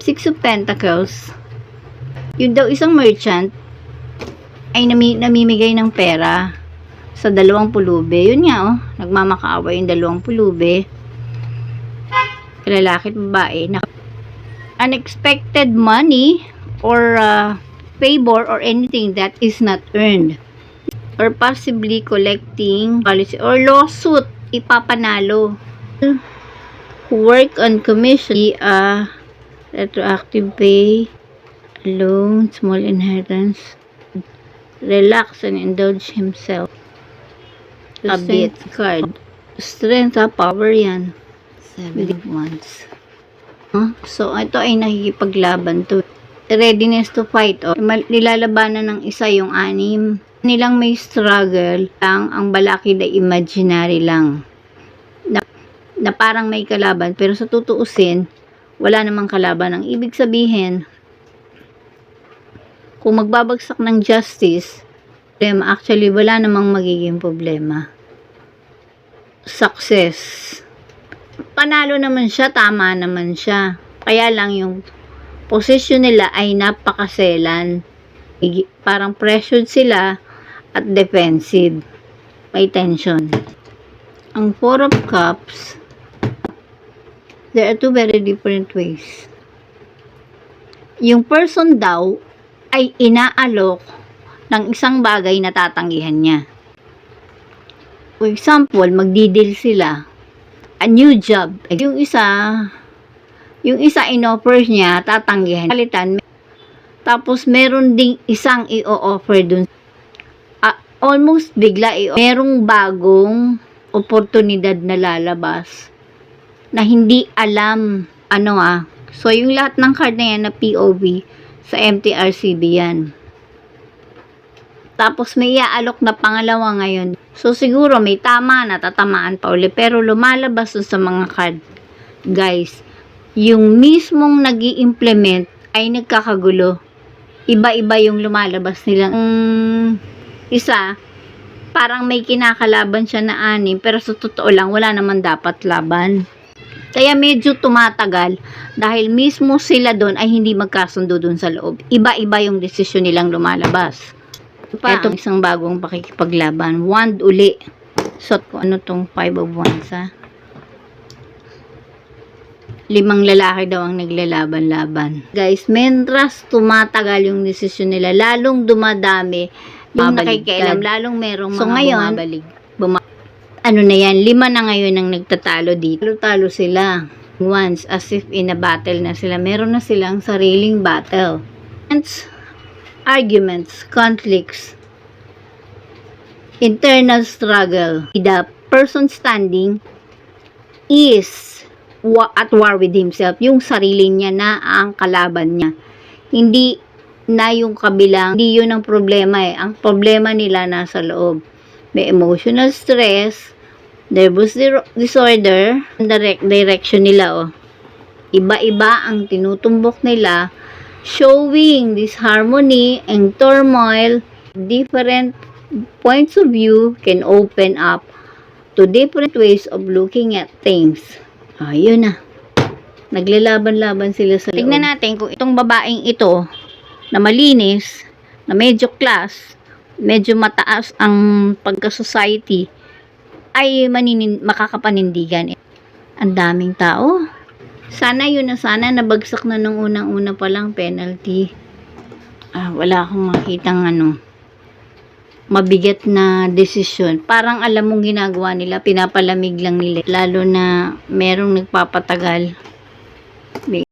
Six of Pentacles. Yun daw isang merchant ay namimigay ng pera sa dalawang pulube. Yun nga, oh, nagmamakaawa yung dalawang pulube. Lalaki at babae. Unexpected money or favor or anything that is not earned. Or possibly collecting policy or lawsuit, ipapanalo. Work on commission, retroactive pay, loan, small inheritance, relax and indulge himself. A bit card. Strength, power yan. 7 of Wands. So, ito ay nakikipaglaban to. Readiness to fight. Nilalabanan ng isa yung 6. Nilang may struggle lang, ang balakid ay imaginary lang. Na parang may kalaban, pero sa tutuusin, wala namang kalaban. Ang ibig sabihin, kung magbabagsak ng justice, actually, wala namang magiging problema. Success. Panalo naman siya, tama naman siya. Kaya lang yung position nila ay napakaselan. Parang pressured sila at defensive. May tension. Ang 4 of Cups, there are two very different ways. Yung person daw ay inaalok ng isang bagay na tatanggihan niya. For example, magdi-deal sila. A new job. Yung isa in-offer niya, tatanggihan. Palitan. Tapos, meron ding isang i-offer dun. Almost bigla, merong bagong oportunidad na lalabas na hindi alam so yung lahat ng card na yan na POV sa MTRCB yan. Tapos may iaalok na pangalawa ngayon, so siguro may tama na, tatamaan pa uli, pero lumalabas sa mga card guys, yung mismong nag-i-implement ay nagkakagulo. Iba-iba yung lumalabas nilang isa, parang may kinakalaban siya na 6, pero sa totoo lang, wala naman dapat laban. Kaya medyo tumatagal dahil mismo sila doon ay hindi magkasundo doon sa loob. Iba-iba yung desisyon nilang lumalabas. Ito isang bagong pakikipaglaban. Wand uli. So, ano tong 5 of Wands, ha? 5 lalaki daw ang naglalaban-laban. Guys, mentras tumatagal yung desisyon nila, lalong dumadami yung nakikialam, lalong merong mga bumabalik. Ano na yan, 5 na ngayon ang nagtatalo dito. Talo sila. Once, as if in a battle na sila. Meron na silang sariling battle. Arguments, conflicts, internal struggle. The person standing is at war with himself. Yung sarili niya na ang kalaban niya. Hindi na yung kabilang, hindi yun ang problema eh. Ang problema nila nasa loob. May emotional stress, nervous disorder, direction nila Iba-iba ang tinutumbok nila, showing disharmony and turmoil. Different points of view can open up to different ways of looking at things. Ayun na. Naglalaban-laban sila sa loob. Tignan natin kung itong babaeng ito na malinis, na medyo class, medyo mataas ang pagka-society, ay makakapanindigan. Ang daming tao. Sana yun na sana, nabagsak na nung unang-una pa lang penalty. Wala akong makitang mabigat na desisyon. Parang alam mong ginagawa nila, pinapalamig lang nila. Lalo na merong nagpapatagal.